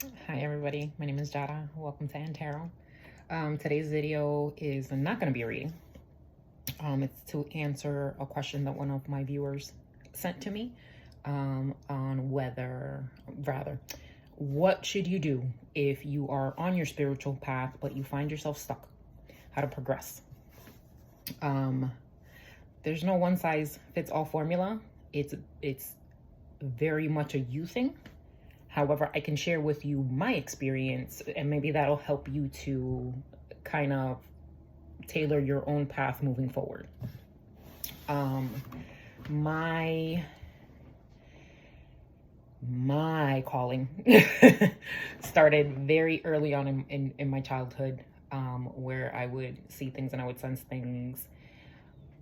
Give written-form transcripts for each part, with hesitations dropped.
Hi everybody, my name is Jada. Welcome to Tarot. Today's video is not going to be a reading. It's to answer a question that one of my viewers sent to me on what should you do if you are on your spiritual path but you find yourself stuck? How to progress. There's no one size fits all formula. It's very much a you thing. However, I can share with you my experience, and maybe that'll help you to kind of tailor your own path moving forward. My calling started very early on in my childhood, where I would see things and I would sense things.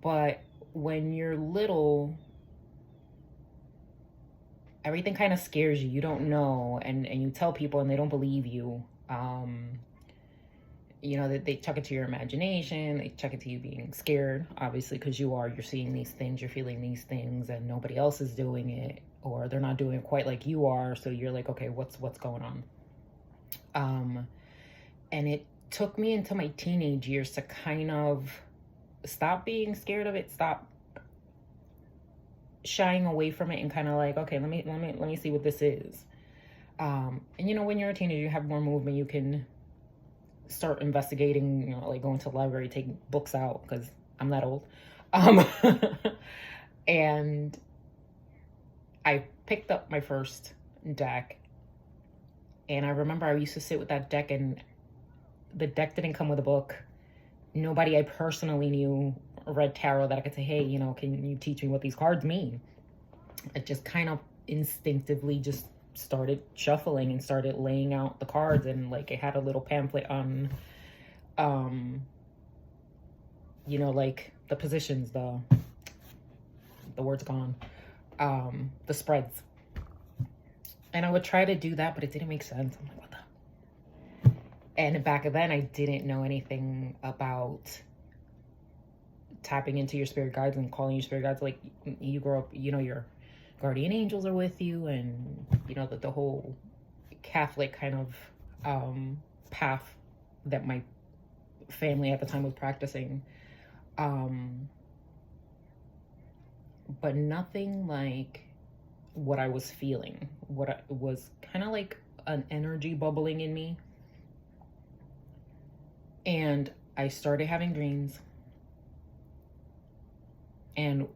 But when you're little, everything kind of scares you. You don't know, and you tell people and they don't believe you. You know, that they chuck it to your imagination, they chuck it to you being scared, obviously, because you're seeing these things, you're feeling these things, and nobody else is doing it, or they're not doing it quite like you are. So you're like, okay, what's going on? And it took me into my teenage years to kind of stop being scared of it, stop shying away from it, and kind of like, okay, let me see what this is. And you know, when you're a teenager, you have more movement, you can start investigating, you know, like going to the library, taking books out, because I'm that old. And I picked up my first deck, and I remember I used to sit with that deck, and the deck didn't come with a book. Nobody I personally knew read tarot that I could say, hey, you know, can you teach me what these cards mean? I just kind of instinctively just started shuffling and started laying out the cards, and like it had a little pamphlet on you know, like the positions, the word's gone, the spreads, and I would try to do that, but it didn't make sense. I'm like, what the? And back then I didn't know anything about tapping into your spirit guides and calling your spirit guides. Like, you grow up, you know, your guardian angels are with you, and you know that the whole Catholic kind of path that my family at the time was practicing, but nothing like what I was feeling. What was kind of like an energy bubbling in me, and I started having dreams. And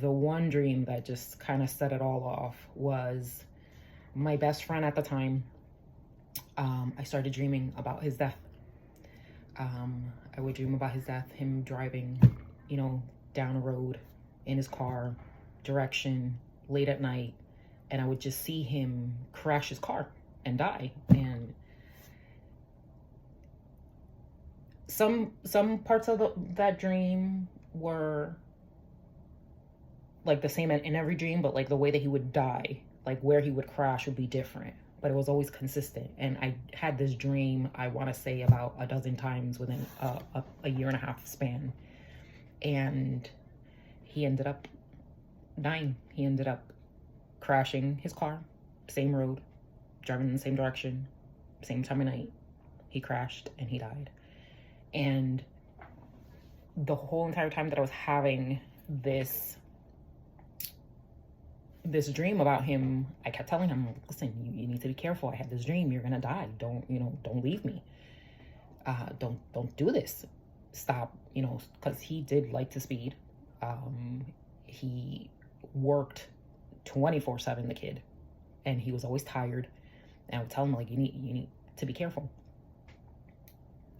the one dream that just kind of set it all off was my best friend at the time. I started dreaming about his death. I would dream about his death, him driving, you know, down a road in his car, direction, late at night, and I would just see him crash his car and die. And some parts of that dream were like the same in every dream, but like the way that he would die, like where he would crash, would be different, but it was always consistent. And I had this dream, I want to say about a dozen times within a year and a half span, and he ended up dying. He ended up crashing his car, same road, driving in the same direction, same time of night. He crashed and he died. And the whole entire time that I was having this dream about him, I kept telling him, listen, you need to be careful. I had this dream, you're gonna die. Don't leave me. Don't do this. Stop, you know, because he did like to speed. He worked 24/7, the kid, and he was always tired. And I would tell him, like, you need to be careful.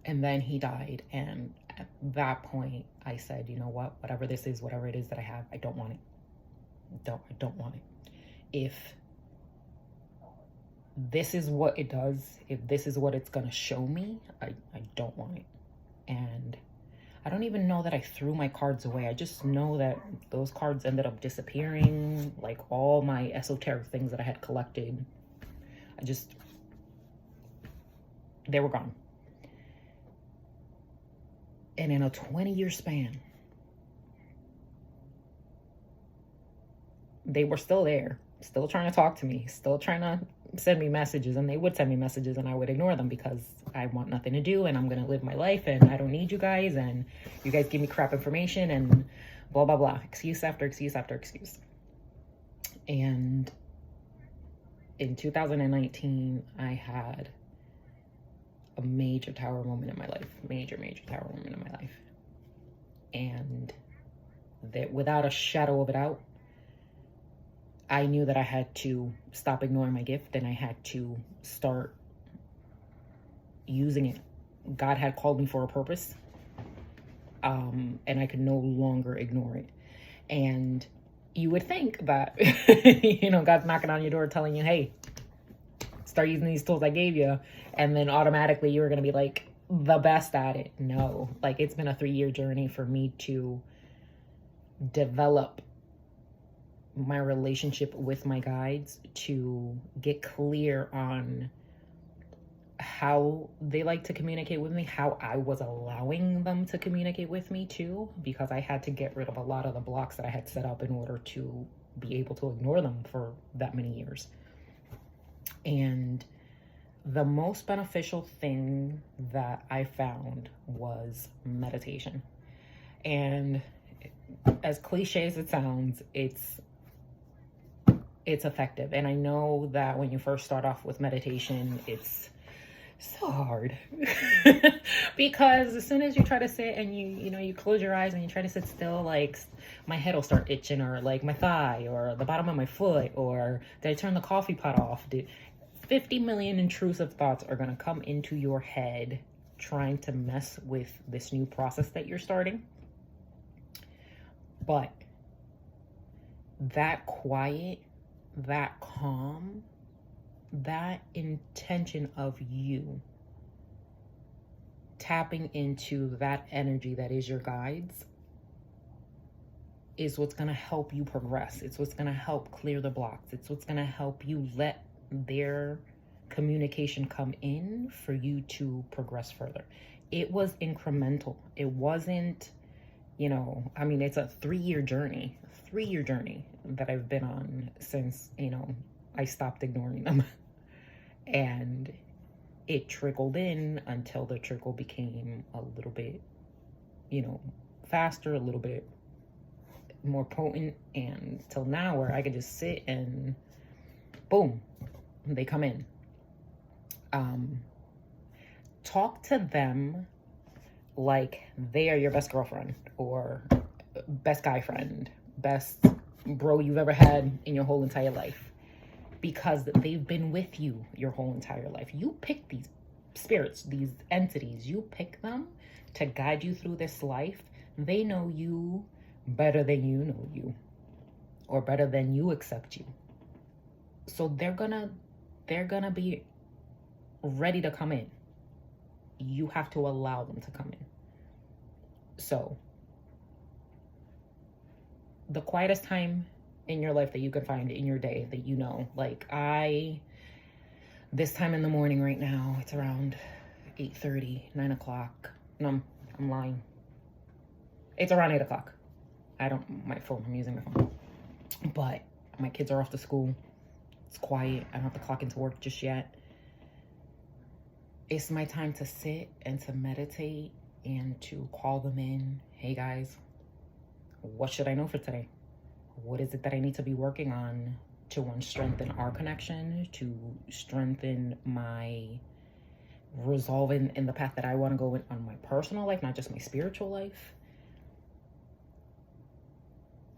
And then he died, and at that point I said, you know what, whatever this is, whatever it is that I have, I don't want it. I don't want it. If this is what it does, if this is what it's gonna show me, I don't want it. And I don't even know that I threw my cards away. I just know that those cards ended up disappearing, like all my esoteric things that I had collected. They were gone. And in a 20-year span, they were still there, still trying to talk to me, still trying to send me messages, and they would send me messages, and I would ignore them because I want nothing to do and I'm going to live my life and I don't need you guys, and you guys give me crap information and blah, blah, blah. Excuse after excuse after excuse. And in 2019, I had a major tower moment in my life. Major tower moment in my life. And that, without a shadow of a doubt, I knew that I had to stop ignoring my gift and I had to start using it. God had called me for a purpose, and I could no longer ignore it. And you would think that, you know, God's knocking on your door telling you, hey, start using these tools I gave you, and then automatically you're going to be like the best at it. No, like, it's been a 3-year journey for me to develop my relationship with my guides, to get clear on how they like to communicate with me, how I was allowing them to communicate with me too, because I had to get rid of a lot of the blocks that I had set up in order to be able to ignore them for that many years. And the most beneficial thing that I found was meditation. And as cliche as it sounds, it's effective. And I know that when you first start off with meditation, it's so hard because as soon as you try to sit and you close your eyes and you try to sit still, like, my head will start itching, or like my thigh or the bottom of my foot, or did I turn the coffee pot off? 50 million intrusive thoughts are going to come into your head trying to mess with this new process that you're starting. But that quiet, that calm, that intention of you tapping into that energy that is your guides is what's going to help you progress. It's what's going to help clear the blocks. It's what's going to help you let their communication come in for you to progress further. It was incremental. It wasn't, I mean, it's a 3-year journey that I've been on since, I stopped ignoring them. And it trickled in until the trickle became a little bit, faster, a little bit more potent, and till now where I could just sit and boom, they come in. Talk to them like they are your best girlfriend or best guy friend, best bro you've ever had in your whole entire life, because they've been with you your whole entire life. You pick these spirits, these entities, you pick them to guide you through this life. They know you better than you know you, or better than you accept you. So they're gonna be ready to come in. You have to allow them to come in. So the quietest time in your life that you can find in your day that like this time in the morning right now, it's around 8:30, 9 o'clock. No, I'm lying. It's around 8 o'clock. I'm using my phone. But my kids are off to school. It's quiet. I don't have to clock into work just yet. It's my time to sit and to meditate and to call them in. Hey guys, what should I know for today? What is it that I need to be working on to, one, strengthen our connection, to strengthen my resolve in the path that I want to go in on my personal life, not just my spiritual life.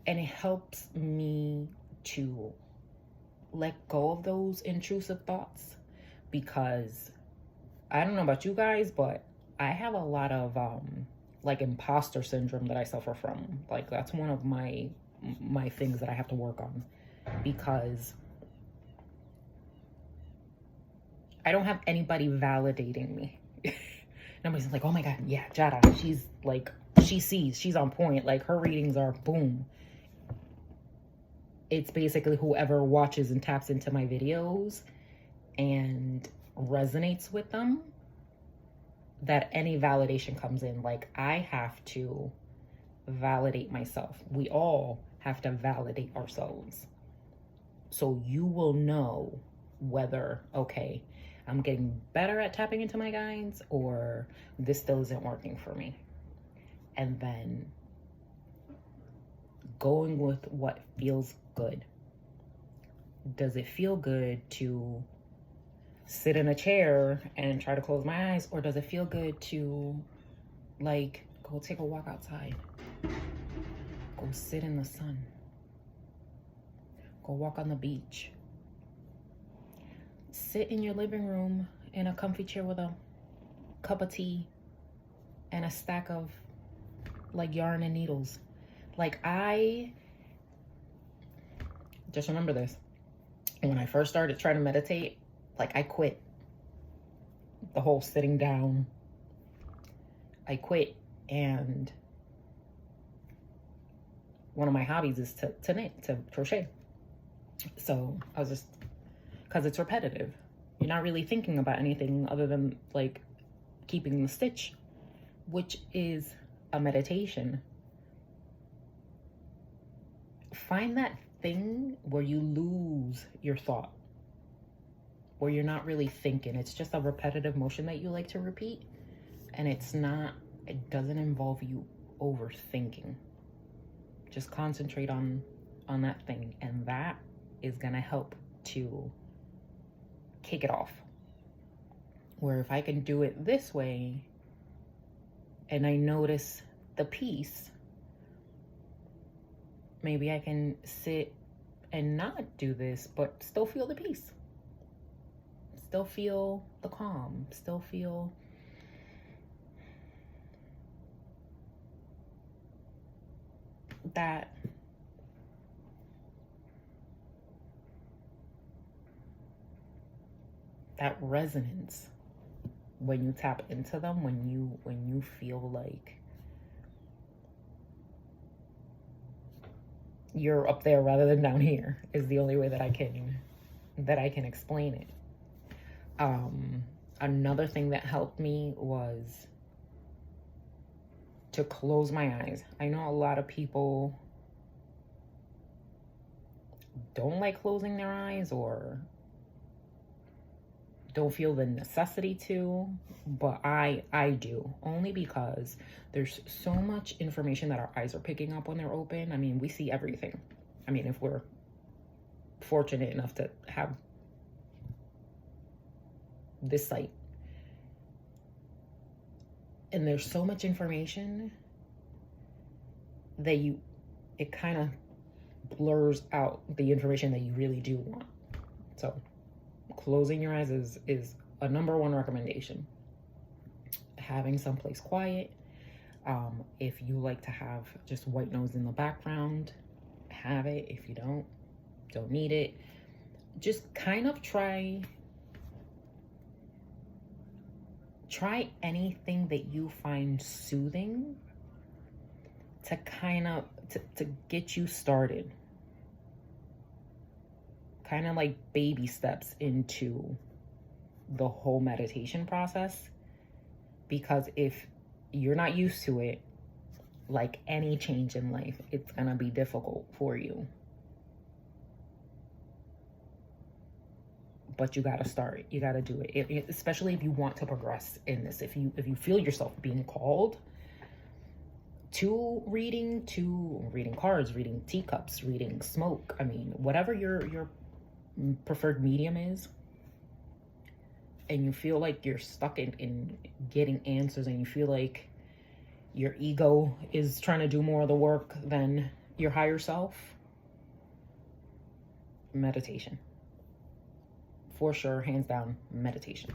And it helps me to let go of those intrusive thoughts, because I don't know about you guys, but I have a lot of like imposter syndrome that I suffer from. Like, that's one of my things that I have to work on, because I don't have anybody validating me. Nobody's like, oh my God, yeah, Jada, she's like, she sees, she's on point. Like, her readings are boom. It's basically whoever watches and taps into my videos and resonates with them, that any validation comes in. Like, I have to validate myself. We all have to validate ourselves. So you will know whether, okay, I'm getting better at tapping into my guides, or this still isn't working for me. And then going with what feels good. Does it feel good to sit in a chair and try to close my eyes, or does it feel good to like go take a walk outside, go sit in the sun, go walk on the beach, sit in your living room in a comfy chair with a cup of tea and a stack of like yarn and needles. Like, I just remember this. When I first started trying to meditate, like, I quit the whole sitting down. I quit, and one of my hobbies is to knit, to crochet. So I was just, because it's repetitive. You're not really thinking about anything other than like keeping the stitch, which is a meditation. Find that thing where you lose your thought, where you're not really thinking. It's just a repetitive motion that you like to repeat, and it doesn't involve you overthinking. Just concentrate on that thing, and that is gonna help to kick it off. Where if I can do it this way and I notice the peace, maybe I can sit and not do this, but still feel the peace. Still feel the calm. Still feel that resonance when you tap into them, when you feel like you're up there rather than down here, is the only way that I can explain it. Another thing that helped me was to close my eyes. I know a lot of people don't like closing their eyes or don't feel the necessity to, but I do, only because there's so much information that our eyes are picking up when they're open. I mean, we see everything. I mean, if we're fortunate enough to have this sight. And there's so much information that it kind of blurs out the information that you really do want. So closing your eyes is a #1 recommendation. Having someplace quiet. If you like to have just white noise in the background, have it. If you don't need it. Just kind of try anything that you find soothing to kind of to get you started. Kind of like baby steps into the whole meditation process. Because if you're not used to it, like any change in life, it's gonna be difficult for you. But you gotta start. You gotta do it. Especially if you want to progress in this. If you feel yourself being called to reading cards, reading teacups, reading smoke. I mean, whatever your preferred medium is, and you feel like you're stuck in getting answers, and you feel like your ego is trying to do more of the work than your higher self, meditation. For sure, hands down, meditation.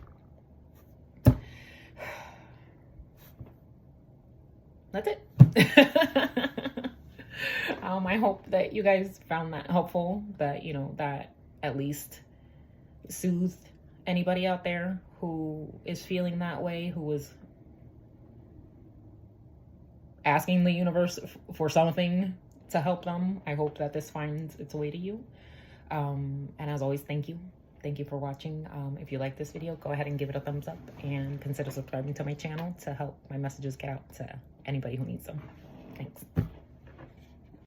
That's it. I hope that you guys found that helpful, that, that at least soothed anybody out there who is feeling that way, who is asking the universe for something to help them. I hope that this finds its way to you. And as always, thank you. Thank you for watching. If you like this video, go ahead and give it a thumbs up and consider subscribing to my channel to help my messages get out to anybody who needs them. Thanks.